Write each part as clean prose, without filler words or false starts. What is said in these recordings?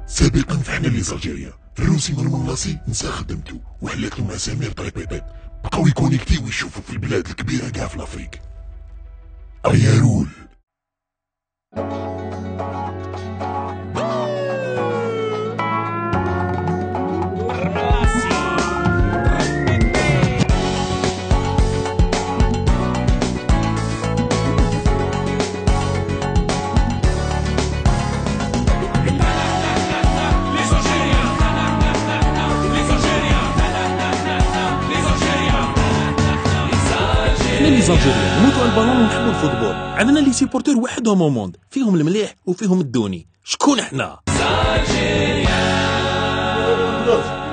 سابقا فحنا اللي زالجيريا الروسي والمناصي نسى خدمتو وحلات له مع سمير طريق بيبيط بقاو يكونيكتيو ويشوفوا في البلاد الكبيره كاع في الافريق. ايارول لي زالجيريا نموتوا على البالون ونحبوا الفوتبول. عندنا لي سيبورتور وحدهم او موند، فيهم المليح وفيهم الدوني. شكون احنا؟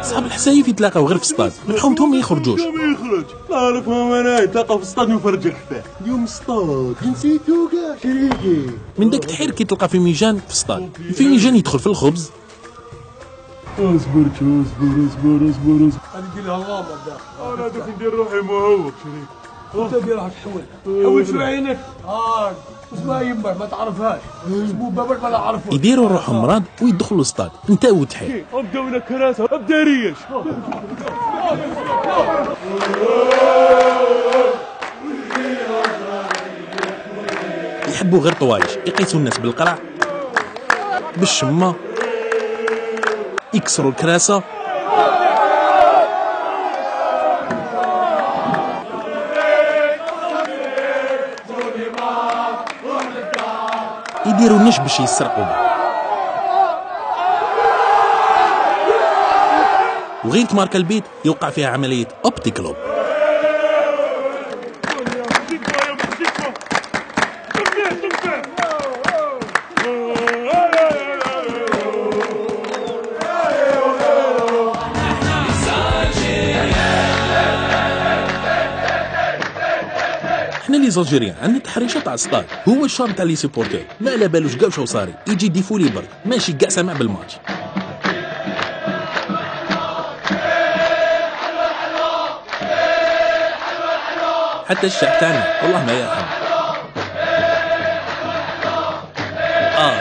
صحاب الحسايف يتلاقاو غير في السطاد، ربحهم ما يخرجوش. ما يخرج نعرفهم انا يتلاقاو في السطاد ويفرج الخفاف. اليوم السطاد نسيتو كاع شريكي. من داك التحير كيتلقى في ميجان في السطاد، في ميجان يدخل في الخبز. اصبر غادي ندير لها اللامه داخل. انا دوك ندير روحي مهوك شريك. انت اللي راح تحول شو عينك. اسمها يمك ما تعرفهاش، اسمو بابك ما نعرفوش. يديروا روحهم مراد ويدخلوا السطاد، انت والتحير. ابداو لنا كراسه ابدا ريش. يحبوا غير طوايش، يقيسوا الناس بالقرع بالشمه، يكسروا الكراسه، يديروا النش باش يسرقوا به. وغير تماركا البيت يوقع فيها عمليه اوبتي كلوب. حنا لي زالجيريان عندنا تحريشه تاع السطاد، هو الشارم تاع لي سيبورتور، ما على بالوش كاع واش صاري، يجي ديفولي برك ماشي كاع سامع بالماتش. حتى الشعب تاعنا والله ما يرحم.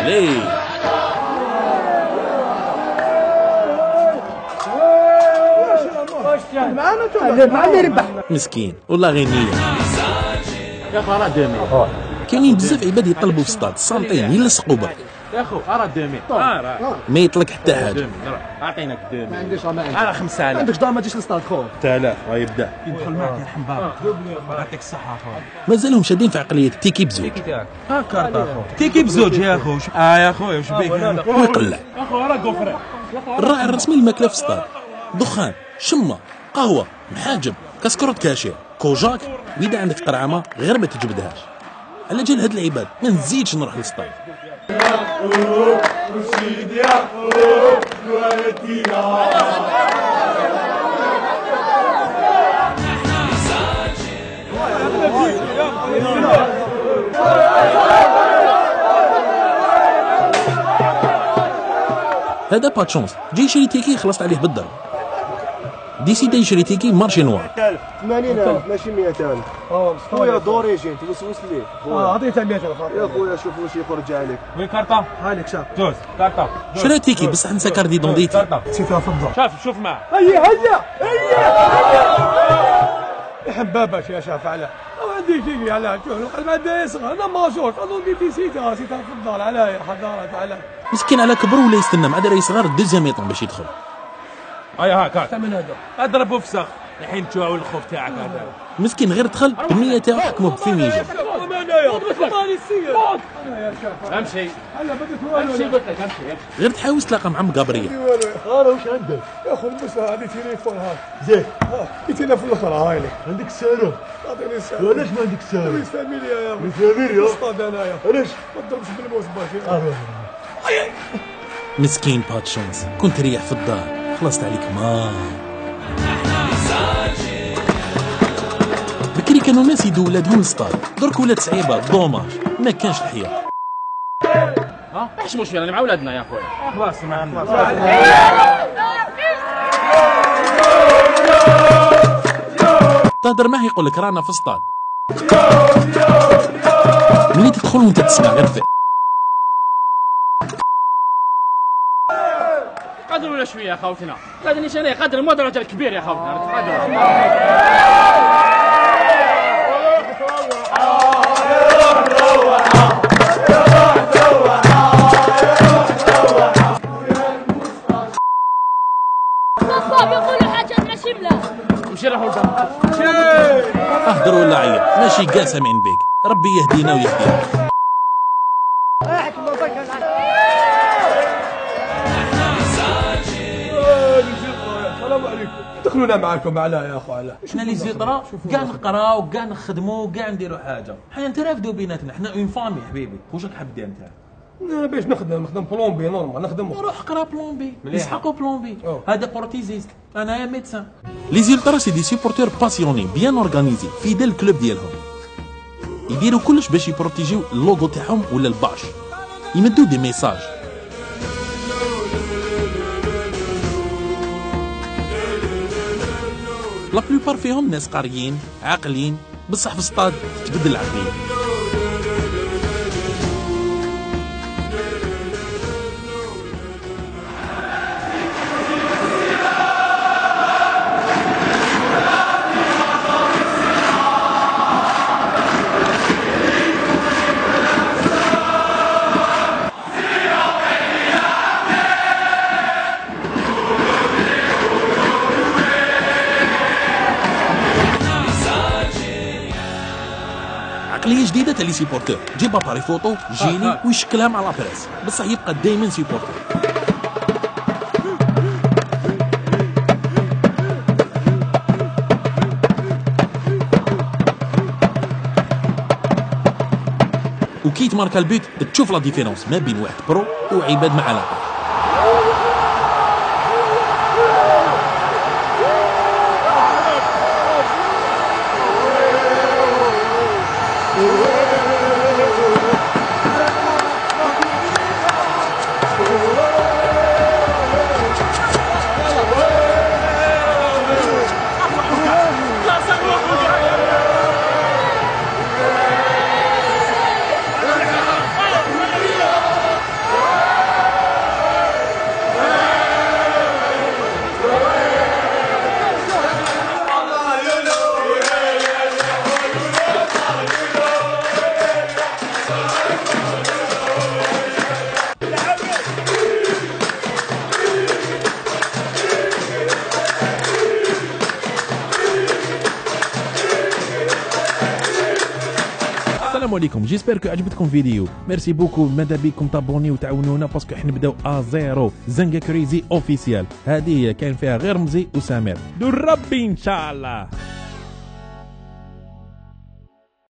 ليه معنا ربح مسكين والله غير نية. يا اخو راه دامي. كاينين بزاف عباد يطلبوا في السطاد السنتين يلصقوا برك. يا اخو راه دامي. ما يطلق حتى حاجه. اعطيناك دامي. ما عنديش ضمان. انا 5000. ما عندكش ضمان ما تجيش للسطاد خو. 3000 غيبدا. يدخل معك يرحم بابك. يعطيك الصحه اخو. مازالهم شادين في عقليه تيكي بزوج. كارت اخو. تيكي بزوج يا اخو. يا خويا واش بيك؟ ويقلع. اخو راه كوفري. الراعي الرسمي للماكله في السطاد، دخان، شمه، قهوه، محاجب، كاسكروت كاشير، كوجاك، واذا عندك قرعمه غير ما تجبدهاش. على جال هاد العباد ما نزيدش نروح للسطاد. هذا باتشونس جاي يشري تيكي خلصت عليه بالضرب. ديسيدا يشري تيكي مارشي نوار. 80,000 ماشي 100,000. خويا دوريجين توسوس ليه. عطيتها 100,000 يا خويا شوف واش يخرج عليك. وين كارطه؟ هانيك شاف جوز كارطه. شرا تيكي بصح نسى كاردي دونديتي. نسيتها فضه. شوف معاه. هيا يحب باباش يا شاف على عندي شيء على شوف القلب يصغر انا ماجور اظن دي نسيتها فضل عليا حضارات على مسكين على كبر ولا يستنى مع دراري صغار الدوزيام يطن باش يدخل. هيا كارت من هذا اضربوا فسخ الحين تشوفوا الخوف تاعك هذا. مسكين غير دخل بالنيه تاعو حكموه بفيميجا. امشي امشي قلت لك امشي. غير تحاول تلاقى مع ام قابريه. انا واش عندك؟ يا اخو المسا هذه تليفون هاي زين قلت في الاخرى هاي لك عندك سالة. اعطيني سالة. وعلاش ما عندك سالة؟ من فاميليا يا من فاميليا؟ اصطاد انايا علاش؟ ما تضربش بالموس باشي. مسكين باتشونس كنت ريح في الدار خلصت عليك ما بكري كانوا ناس يدوا ولادهم للسطاد، درك ولاد صعيبه دوماج ما كانش الحياه. ايش مشكله انا مع اولادنا يا خويا. خلاص معنا. تهدر معاه يقول لك رانا في السطاد. ملي تدخل وانت تسمع غير فيه. قدرونا شويه يا خوتنا، قادرنيش انا قدر المدرج الكبير يا خوتنا، قدروا. يقولوا حاجة ماشي بلا مشي راهو لدار. اهدر ولا عيط ماشي كاع سامعين بيك، ربي يهدينا ويهدينا. السلام عليكم، دخلونا معاكم علاه يا اخو علاه. حنا لي زيطرا كاع نقراو كاع نخدمو كاع نديرو حاجه، حنا نترافدو بيناتنا، حنا اون فامي حبيبي. واش راك حاب دير انت؟ انا باش نخدم بلومبي نورمال نخدم. روح قرا بلومبي، يسحقوا بلومبي، هذا بورتيزيست، انايا ميدسان. لي زيلترا سي دي سيبورتور باسيوني بيان اورغانيزي فيدال الكلوب ديالهم، يديروا كلش باش يبروتيجيو اللوغو تاعهم ولا الباش، يمدوا دي ميساج. لا بلوبار فيهم ناس قاريين عاقلين، بصح في ستاد تبدل العقليه. عقليه جديده تاع لي سيبورتور، جيب اباري فوتو جيني ويشكلها مع لابريس، بصح يبقى دائما سيبورتور. وكي تماركا البيت تشوف لا ديفيرونس ما بين واحد برو وعباد مع علاقه. السلام عليكم، جيسبر كو عجبتكم فيديو. ميرسي بوكو، ماذا بيكم تابوني وتعاونونا باسكو حنبداو ازيرو. زنقه كريزي اوفيسيال، هذه كاين فيها غير رمزي وسامر. دور ربي ان شاء الله.